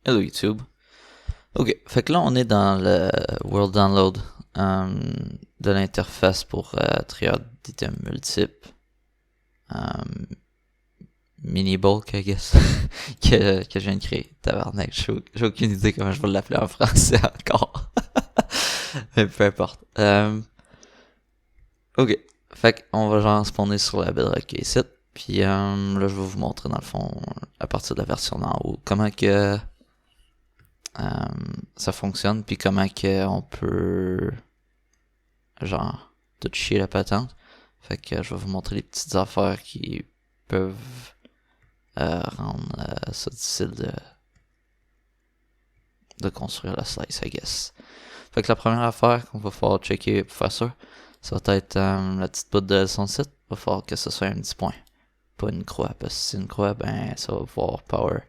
Hello YouTube. Ok, fait que là on est dans le World Download de l'interface pour triade d'items multiples. Mini bulk, I guess, que je viens de créer. Tabarnak, j'ai aucune idée comment je vais l'appeler en français encore. Mais peu importe. Ok, fait qu'on va genre spawner sur la bedrock ici. Puis là je vais vous montrer dans le fond, à partir de la version d'en haut, comment que ça fonctionne, puis comment que on peut genre tout chier la patente. Fait que je vais vous montrer les petites affaires qui peuvent rendre ça difficile de construire la slice, I guess. Fait que la première affaire qu'on va falloir checker pour faire ça va être la petite bout de son site. Il va falloir que ce soit un petit point, pas une croix, parce que si c'est une croix, ben ça va pouvoir power.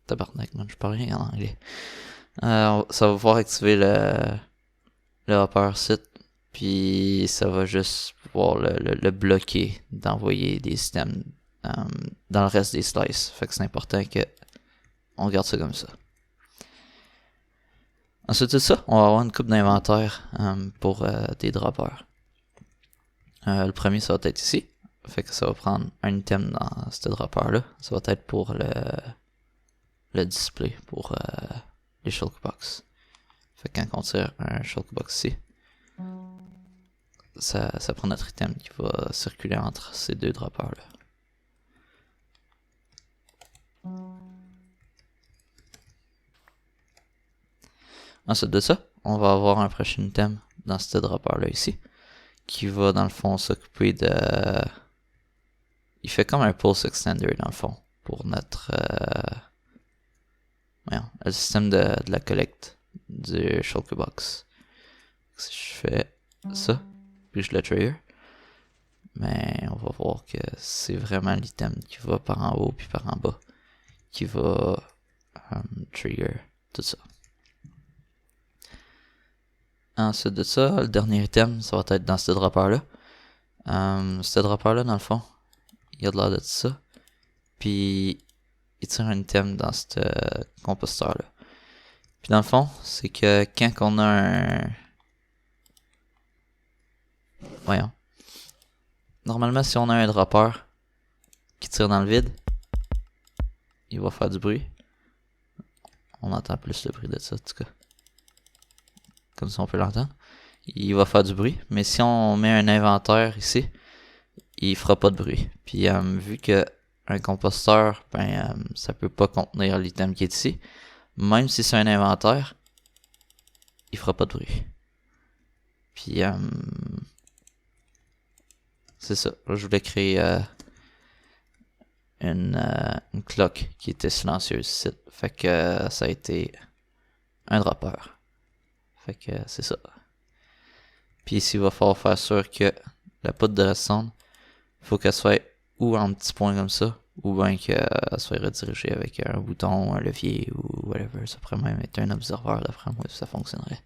Tabarnak, man, je parle rien en anglais. Ça va pouvoir activer le hopper site, puis ça va juste pouvoir le bloquer d'envoyer des systèmes dans le reste des slices. Fait que c'est important que on garde ça comme ça. Ensuite de ça, on va avoir une coupe d'inventaire pour des droppers. Le premier, ça va être ici. Fait que ça va prendre un item dans ce dropper-là. Ça va être pour le display, pour les shulkbox. Fait que quand on tire un shulkbox ici, ça prend notre item qui va circuler entre ces deux droppers-là. Ensuite de ça, on va avoir un prochain item dans ce dropper-là ici, qui va dans le fond s'occuper de... Il fait comme un pulse extender dans le fond, pour notre... le système de la collecte du shulkbox. Si je fais ça, puis je le trigger, mais on va voir que c'est vraiment l'item qui va par en haut puis par en bas qui va trigger tout ça. Ensuite de ça, le dernier item, ça va être dans ce dropper-là. Ce dropper-là, dans le fond, il y a de l'air de ça. Puis, il tire un item dans ce composteur-là. Puis dans le fond, c'est que quand on a un... Voyons. Normalement, si on a un dropper qui tire dans le vide, il va faire du bruit. On entend plus le bruit de ça, en tout cas. Comme ça, on peut l'entendre. Il va faire du bruit. Mais si on met un inventaire ici, il fera pas de bruit. Puis vu que un composteur, ça peut pas contenir l'item qui est ici, même si c'est un inventaire, il fera pas de bruit. Puis c'est ça. Là, je voulais créer une cloque qui était silencieuse ici. Fait que ça a été un dropper. Fait que c'est ça. Puis ici, il va falloir faire sûr que la poudre de redstone, il faut qu'elle soit ou en petit point comme ça, ou bien qu'elle soit redirigée avec un bouton, un levier ou whatever. Ça pourrait même être un observeur d'après moi, ça fonctionnerait.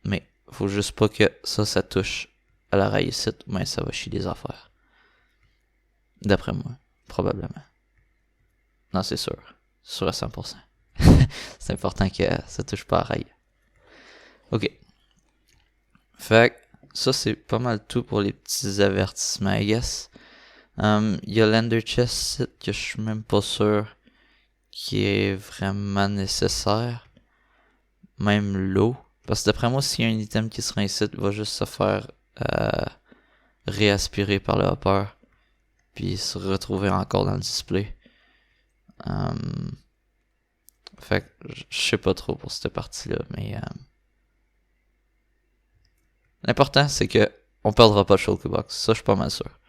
Mais faut juste pas que ça touche à la rail ici, mais ça va chier des affaires. D'après moi, probablement. Non, c'est sûr. Sûr à 100%. C'est important que ça touche pas à rail. Ok. Fait que ça, c'est pas mal tout pour les petits avertissements, I guess. Il y a l'Ender Chest que je suis même pas sûr qui est vraiment nécessaire. Même l'eau. Parce que d'après moi, s'il y a un item qui sera ici, il va juste se faire réaspirer par le hopper. Puis se retrouver encore dans le display. Fait que je sais pas trop pour cette partie-là, mais l'important c'est que on perdra pas le shulkbox. Ça, je suis pas mal sûr.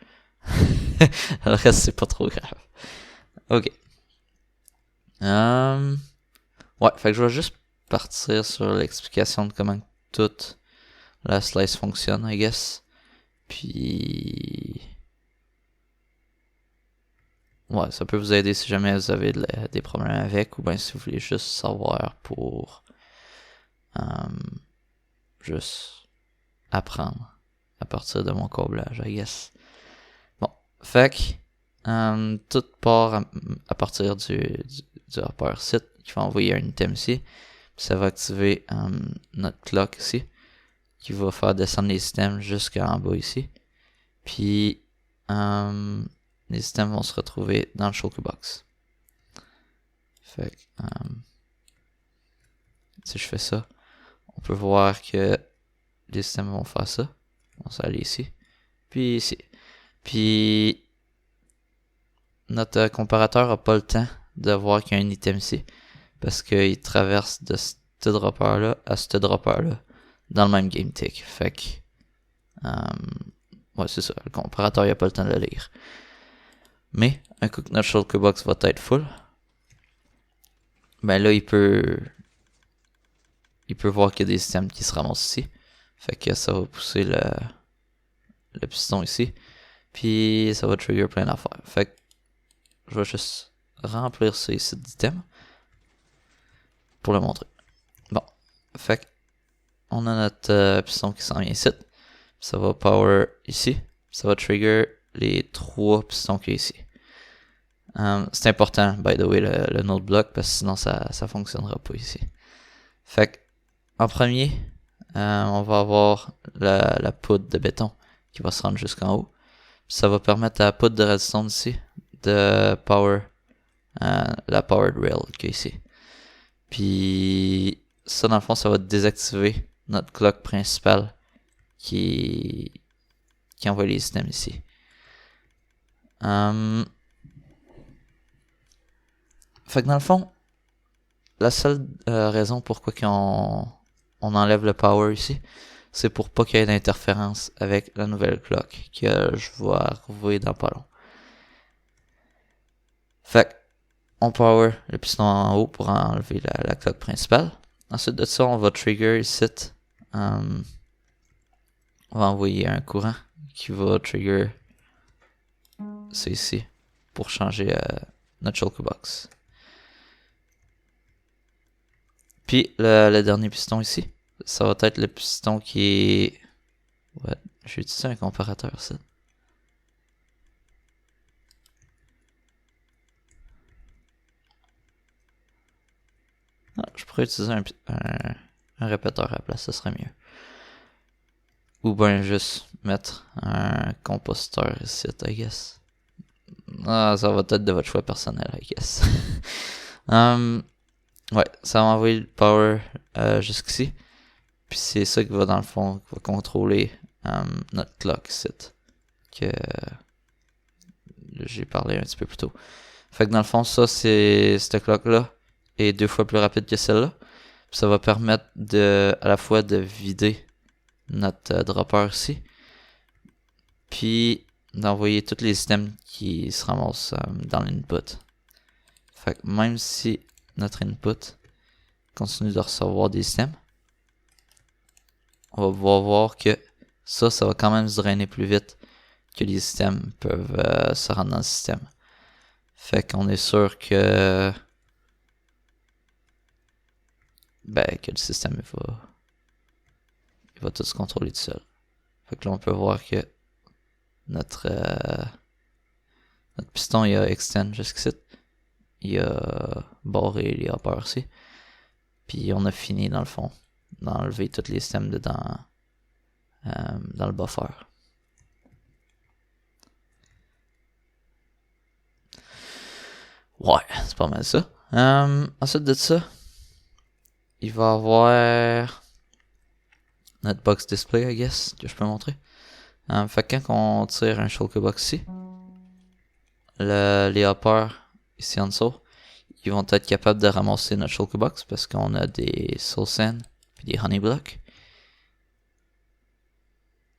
Le reste, c'est pas trop grave. Ok. Ouais, fait que je vais juste partir sur l'explication de comment toute la slice fonctionne, I guess. Puis... Ouais, ça peut vous aider si jamais vous avez des problèmes avec, ou bien si vous voulez juste savoir pour juste apprendre à partir de mon câblage, I guess. Bon, fait que tout part à partir du hopper site qui va envoyer un item ici. Puis ça va activer notre clock ici qui va faire descendre les items jusqu'en bas ici. Puis les items vont se retrouver dans le shulker box. Fait que si je fais ça, on peut voir que les items vont faire ça. On va aller ici. Puis ici. Puis notre comparateur n'a pas le temps de voir qu'il y a un item ici. Parce qu'il traverse de ce dropper là à ce dropper là dans le même game tick. Fait que ouais, c'est ça. Le comparateur n'a pas le temps de le lire. Mais un coup que notre shulker box va être full, ben là il peut voir qu'il y a des items qui se ramassent ici. Fait que ça va pousser le piston ici. Puis ça va trigger plein d'affaires. Fait que je vais juste remplir ça ici d'items pour le montrer. Bon. Fait que on a notre piston qui s'en vient ici. Ça va power ici. Ça va trigger les 3 pistons qu'il y a ici. C'est important, by the way, le node block, parce que sinon ça fonctionnera pas ici. Fait que, en premier, on va avoir la poudre de béton qui va se rendre jusqu'en haut. Ça va permettre à la poudre de redstone ici de power la powered rail qui est ici. Puis ça, dans le fond, ça va désactiver notre clock principale qui envoie les items ici. Fait que dans le fond, la seule raison pourquoi on enlève le power ici, c'est pour pas qu'il y ait d'interférence avec la nouvelle clock que je vais retrouver dans pas long. Fait que on power le piston en haut pour enlever la clock principale. Ensuite de ça, on va trigger ici. On va envoyer un courant qui va trigger ça ici pour changer notre shulker box. Puis le dernier piston ici, ça va être le piston qui est... Ouais, j'ai utilisé un comparateur ça. Ah, je pourrais utiliser un répéteur à la place, ça serait mieux. Ou bien juste mettre un compositeur ici, I guess. Ah, ça va être de votre choix personnel, I guess. Ouais, ça va envoyer le power jusqu'ici. Puis c'est ça qui va dans le fond, qui va contrôler notre clock ici. Que j'ai parlé un petit peu plus tôt. Fait que dans le fond, ça, cette clock-là est 2 fois plus rapide que celle-là. Puis ça va permettre à la fois de vider notre dropper ici. Puis d'envoyer tous les items qui se ramassent dans l'input. Fait que même si notre input continue de recevoir des items, on va pouvoir voir que ça va quand même se drainer plus vite que les items peuvent se rendre dans le système. Fait qu'on est sûr que que le système il va tout se contrôler tout seul. Fait que là on peut voir que notre piston il a extend jusqu'ici. Il a barré les hoppers ici. Puis on a fini dans le fond d'enlever tous les systèmes dedans dans le buffer. Ouais, c'est pas mal ça. Ensuite de ça, il va avoir notre box display, I guess, que je peux montrer. Fait que quand on tire un shulker box ici, les hoppers ici en dessous, ils vont être capables de ramasser notre shulker box parce qu'on a des soul sand puis des honey blocks.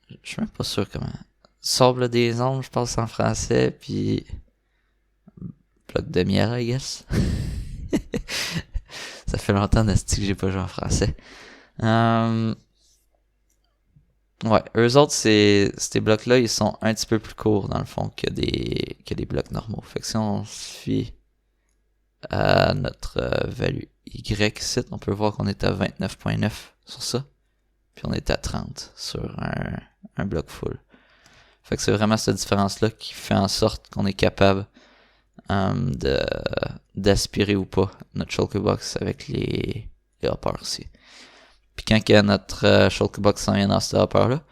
Je suis même pas sûr comment. Sable des ondes, je pense en français, puis bloc de miel, I guess. Ça fait longtemps que j'ai pas joué en français. Ouais, eux autres, ces blocs-là, ils sont un petit peu plus courts dans le fond que des blocs normaux. Fait que si on se fie à notre value Y ici, on peut voir qu'on est à 29.9 sur ça. Puis on est à 30 sur un bloc full. Fait que c'est vraiment cette différence-là qui fait en sorte qu'on est capable d'aspirer ou pas notre shulker box avec les hoppers aussi. Puis quand que notre shulker box s'en vient dans ce hopper-là,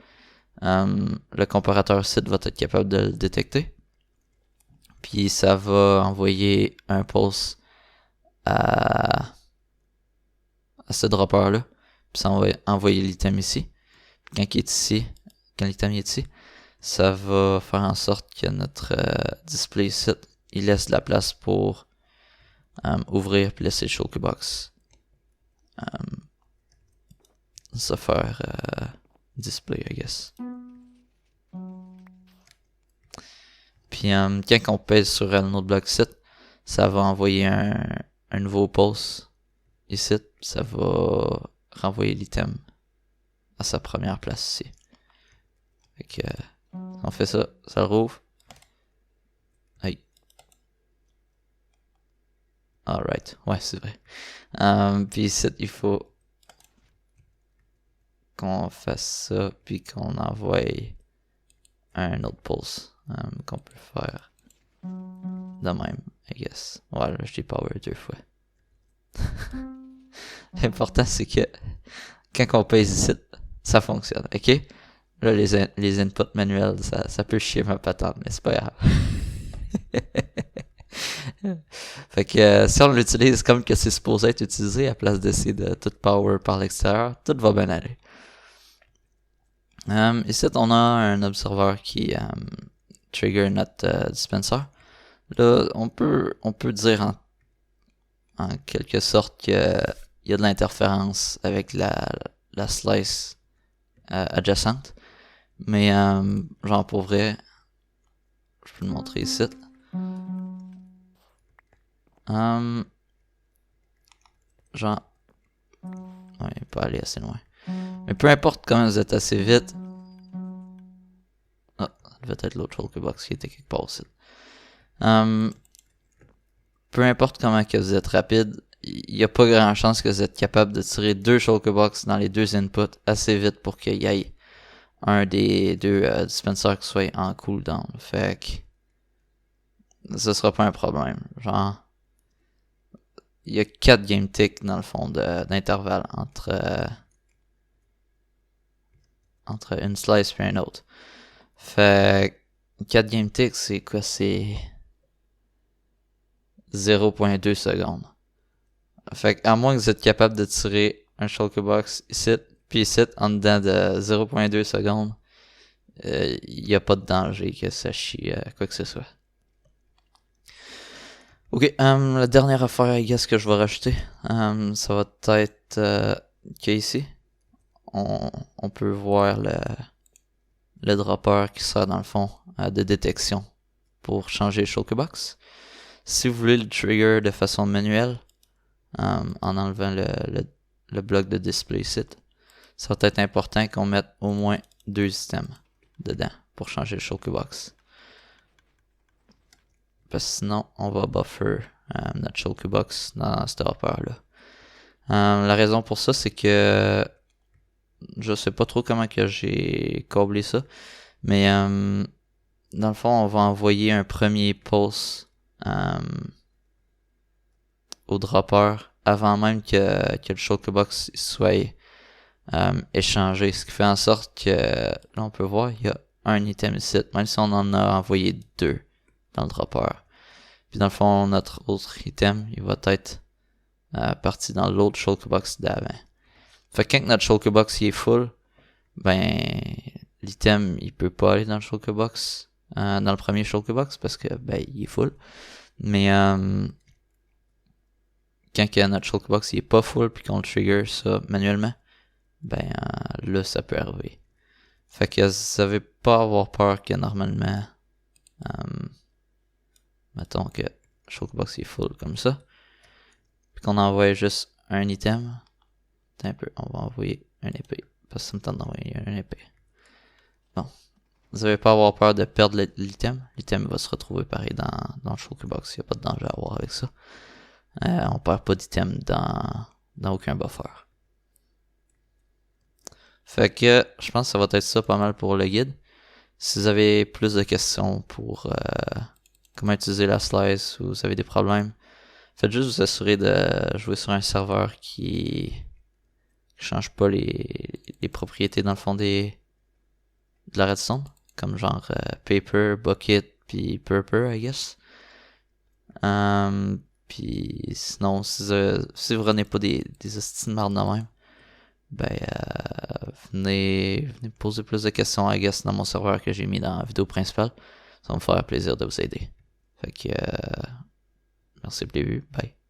le comparateur site va être capable de le détecter. Puis ça va envoyer un pulse à ce dropper-là. Puis ça va envoyer l'item ici. Puis quand l'item est ici, ça va faire en sorte que notre display site, il laisse de la place pour ouvrir puis laisser le shulker box se faire display, I guess. Puis quand on pèse sur un autre bloc site, ça va envoyer un nouveau pulse ici. Ça va renvoyer l'item à sa première place ici. Fait que on fait ça, ça le rouvre. Hey. Alright, ouais c'est vrai. Puis ici il faut qu'on fasse ça puis qu'on envoie un autre pulse qu'on peut faire de même, I guess. Voilà, je dis power 2 fois. L'important c'est que quand on pèse ici, ça fonctionne, ok? Là les inputs manuels, ça peut chier ma patente, mais c'est pas grave. Fait que si on l'utilise comme que c'est supposé être utilisé, à place d'essayer de tout power par l'extérieur, tout va bien aller. Ici on a un observeur qui trigger notre dispenser. Là on peut dire en quelque sorte qu'il y a de l'interférence avec la slice adjacente. Mais genre pour vrai, je peux le montrer ici. Genre, ouais, il peut aller assez loin. Mais peu importe comment vous êtes assez vite. Ah, ça devait être l'autre shulker box qui était quelque part aussi. Peu importe comment que vous êtes rapide, il n'y a pas grand chance que vous êtes capable de tirer 2 shulker box dans les 2 inputs assez vite pour qu'il y ait un des 2 dispensers qui soit en cooldown. Fait que ce sera pas un problème. Genre, il y a 4 game ticks dans le fond d'intervalle entre une slice et une autre. Fait 4 game ticks, c'est quoi? C'est 0.2 secondes. Fait à moins que vous êtes capable de tirer un shulker box ici, puis ici, en dedans de 0.2 secondes, il n'y a pas de danger que ça chie quoi que ce soit. Ok, la dernière affaire, I guess, que je vais rajouter, ça va être qu'ici, on peut voir le dropper qui sert dans le fond de détection pour changer le shulker box. Si vous voulez le trigger de façon manuelle, en enlevant le bloc de display site, ça va être important qu'on mette au moins 2 items dedans pour changer le shulker box. Parce que sinon, on va buffer notre shulker box dans ce hopper-là. La raison pour ça, c'est que je sais pas trop comment que j'ai câblé ça, mais dans le fond, on va envoyer un premier pulse au dropper avant même que le shulker box soit échangé, ce qui fait en sorte que là on peut voir il y a un item ici, même si on en a envoyé 2 dans le dropper. Puis dans le fond, notre autre item, il va être parti dans l'autre shulker box d'avant. Fait que quand notre shulker box il est full, ben l'item il peut pas aller dans le shulker box, dans le premier shulker box parce que ben il est full. Mais quand que notre shulker box il est pas full puis qu'on le trigger ça manuellement, ben là ça peut arriver. Fait que vous avez pas à avoir peur que normalement mettons que le shulker box est full comme ça, puis qu'on envoie juste un item. Attends un peu, on va envoyer un épée parce que ça me tente d'envoyer un épée. Bon, vous n'avez pas à avoir peur de perdre l'item. L'item va se retrouver pareil dans le shulker box, il n'y a pas de danger à avoir avec ça. On perd pas d'item dans aucun buffer. Fait que je pense que ça va être ça pas mal pour le guide. Si vous avez plus de questions pour comment utiliser la slice ou vous avez des problèmes, faites juste vous assurer de jouer sur un serveur qui change pas les propriétés dans le fond de la redstone, comme genre paper, bucket, puis purper, I guess. Puis sinon, si vous renez pas des hosties de marde de même, ben venez poser plus de questions, I guess, dans mon serveur que j'ai mis dans la vidéo principale. Ça va me faire plaisir de vous aider. Fait que merci pour les vues, bye.